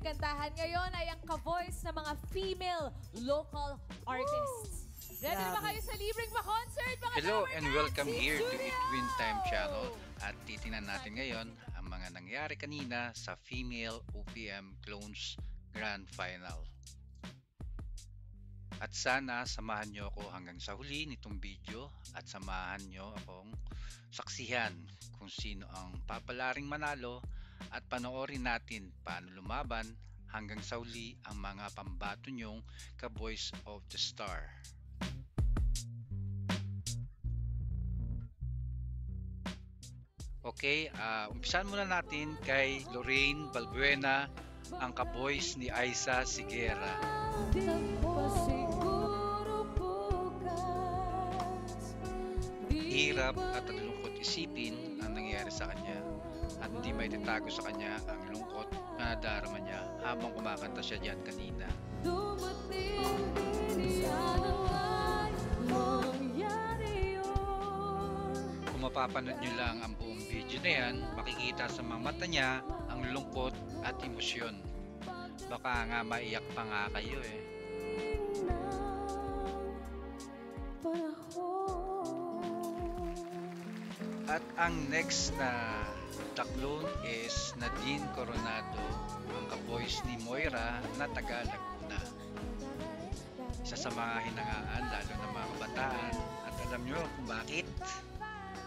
kantahan ngayon ay ang ka-voice ng mga female local artists. Ready na ba kayo sa libreng pa-concert, mga Hello Tower and Cats welcome in here to studio! Itwin Time Channel. At titingnan natin ngayon ang mga nangyari kanina sa Female OPM Clones Grand Final. At sana samahan nyo ako hanggang sa huli nitong video at samahan nyo akong saksihan kung sino ang papalaring manalo at panoorin natin paano lumaban hanggang sa huli ang mga pambato nyong ka-Voice of the Star. Okay, umpisan muna natin kay Lorraine Balbuena, ang ka-voice ni Aiza Sigera. Hirap at nalulungkot isipin ang nangyayari sa kanya at hindi may tatago sa kanya ang lungkot na nadarama niya habang kumakanta siya diyan kanina. Kung mapapanood nyo lang ang buong video na yan, makikita sa mga mata niya ang lungkot at emosyon. Baka nga maiyak pa nga kayo eh. At ang next na taklon is Nadine Coronado, ang ka-voice ni Moira na taga Laguna. Isa sa mga hinangaan lalo ng mga kabataan, at alam nyo kung bakit?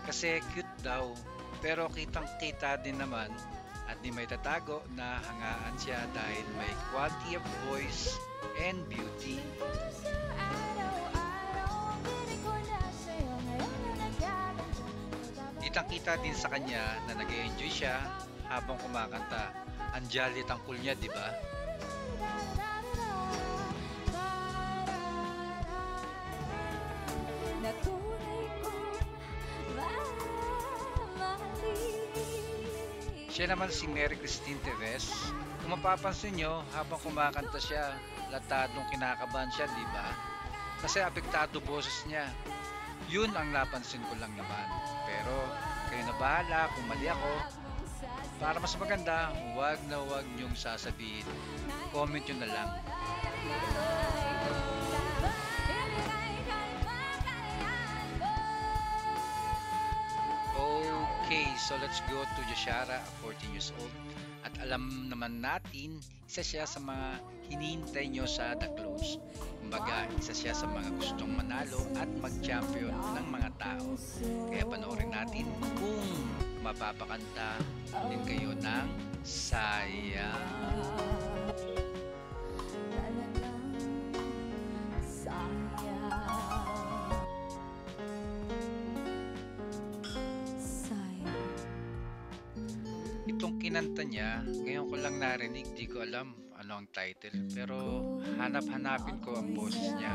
Kasi cute daw, pero kitang-kita din naman at di may tatago na hangaan siya dahil may quality of voice and beauty. Kitang-kita din sa kanya na nag-enjoy siya habang kumakanta. Ang jolly tangkol niya, di ba? Siya naman si Mary Christine Teves. Kung mapapansin nyo, habang kumakanta siya, latadong kinakabahan siya, di ba? Kasi apektado boses niya. Yun ang napansin ko lang naman. Pero kayo na bahala kung mali ako. Para mas maganda, huwag na huwag niyong sasabihin. Comment nyo na lang. Okay, so let's go to Yashara, 14 years old. At alam naman natin, isa siya sa mga hinihintay nyo sa The Clones. Kumbaga, isa siya sa mga gustong manalo at mag-champion ng mga tao. Kaya panoorin natin kung mapapakanta din kayo ng Sayang. Itong kinanta niya, ngayon ko lang narinig, di ko alam ano ang title, pero hanap-hanapin ko ang boses niya.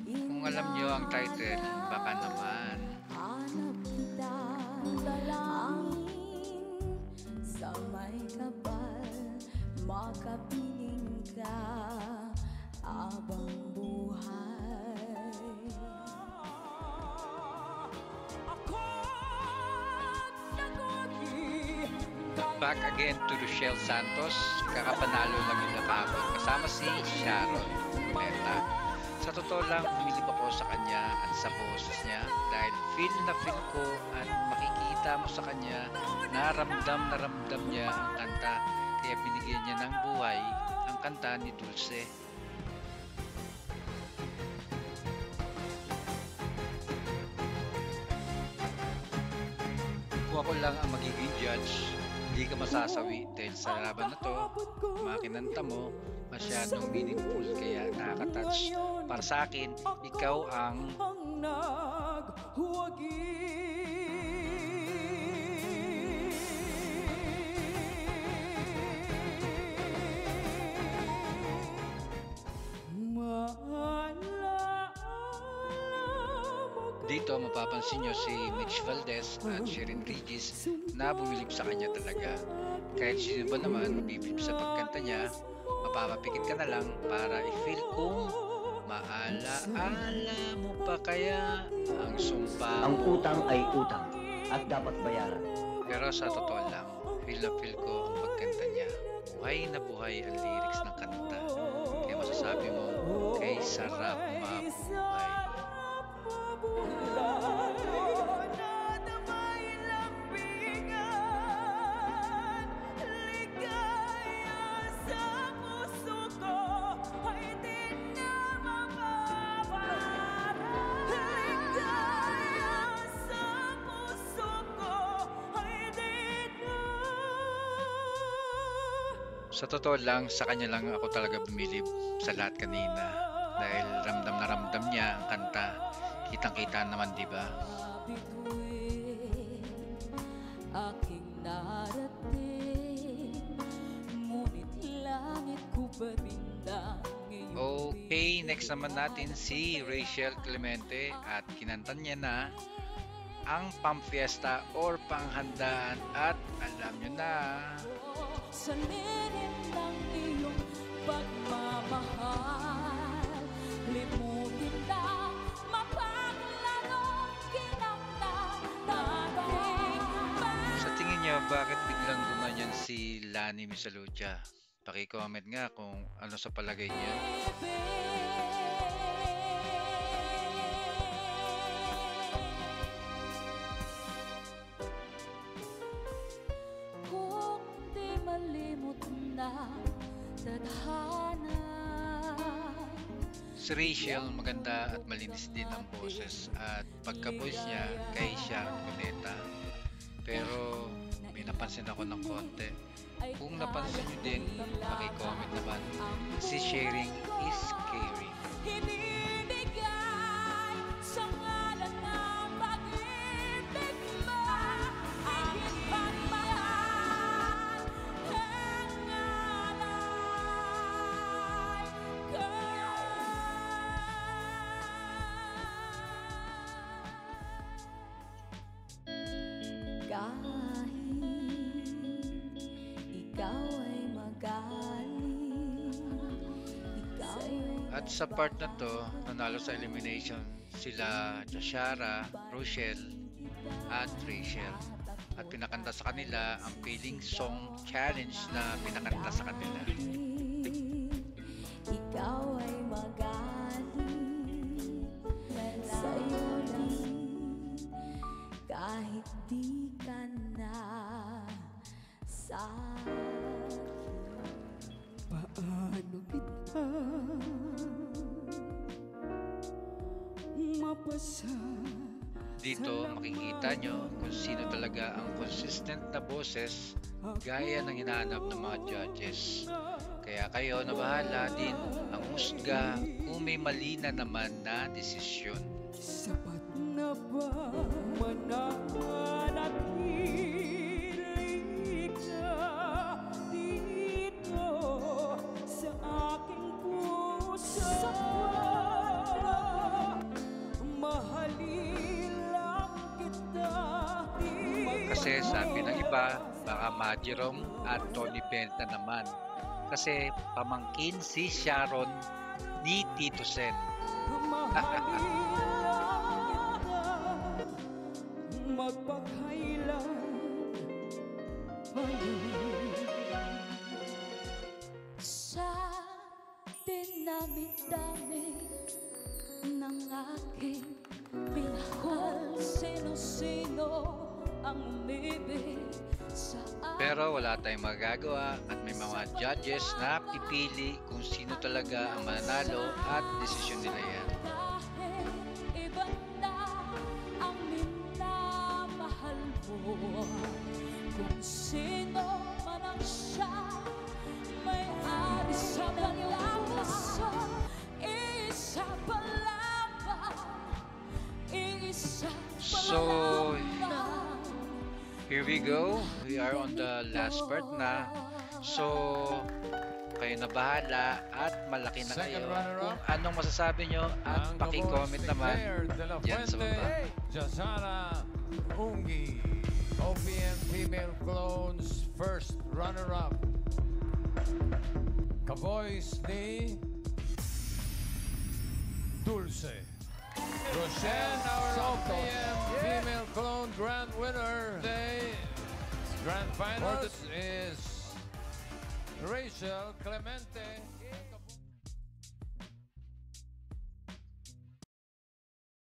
Kung alam niyo ang title, baka naman. Hanap kita, dalangin sa may kapal, makapiling ka habang buhay. Back again to Rochelle Santos, kakapanalo lang yung nakapon kasama si Sharon Muleta. Sa totoo lang, umilib ako sa kanya at sa boses niya dahil feel na feel ko at makikita mo sa kanya na ramdam niya ang kanta, kaya binigyan niya ng buhay ang kanta ni Dulce. Kung ako lang ang magiging judge, hindi ka masasawi dahil sa laban na to, makinanta mo, masyadong meaningful kaya nakaka-touch. Para sa akin, ikaw ang naghuwagi. Dito mapapansin nyo si Mitch Valdez at Sherin Regis na bumilib sa kanya talaga. Kahit sino ba naman bibilib sa pagkanta niya, mapapapikit ka na lang para i-feel kung maalaala mo pa kaya ang sumpa Ang mo. utang ay utang at dapat bayaran. Pero sa totoo lang, feel na feel ko ang pagkanta niya. buhay ang lyrics ng kanta. Kaya masasabi mo, kay sarap mabuhay. Sa totoo lang, sa kanya lang ako talaga bumilib sa lahat kanina. Dahil ramdam na ramdam niya ang kanta. Kitang-kita naman, di ba? Bituin aking narating, ngunit langit ko pa rin ang iyong Okay, next naman natin si Rachel Clemente at kinanta niya na ang pamfiesta or panghandaan at alam nyo na. sa lilim ng iyong pagmamahal, limutin na mapaglarong kinamnatating. Sa tingin niyo, bakit biglang gumanyan si Lani Misalucha? Paki-comment nga kung ano sa palagay niyo. Kung di malimot na tadhana, Si Rachel, maganda at malinis din ang boses at pagka-voice niya kay Sharon Cuneta. Pero may napansin ako ng konti. Kung napansin niyo din, paki-comment naman. Si sharing is caring. hinibigay sa ngalan ng pag-ibig mo, aking pagmamahal, hangalay ka. Kahit ikaw ay magaling, ikaw ay At sa part na to, nanalo sa elimination sila Jashara, Rochelle, at Rachel. At pinakanta sa kanila ang Feeling Song Challenge na pinakanta sa kanila. ikaw ay magaling, sa'yo din, kahit di ka na sa paano kita mapasa. Dito makikita nyo kung sino talaga ang consistent na boses gaya ng hinahanap ng mga judges. Kaya kayo na bahala din ang husga kung may mali na naman na desisyon. Sapat na ba mananatili ka dito sa aking puso? Mahalin lang kita. Kasi sabi ng iba, baka Madirong at Tony Benta naman. Kasi pamangkin si Sharon ni Tito Sen. Magpakailan sa dinamit-damit ng aking minahal, sino-sino ang umibig sa akin. Pero wala tayong magagawa at may mga judges na pipili kung sino talaga ang mananalo at desisyon nila yan. Dahil iba na ang minamahal mo, kung sino man ang siya, may-ari sa puso, isa pa lamang, isa pa So, lamang. here we go. We are on the last part na. So, kayo na bahala at malaki na kayo kung anong masasabi nyo at paki-comment naman dyan sa baba. Jashara Ungi, OPM Female Clones first runner-up. Ka-voice ni Dulce. Rochelle, our OPM Female Clone Grand Winner. Today, Grand Finals is Rachel Clemente.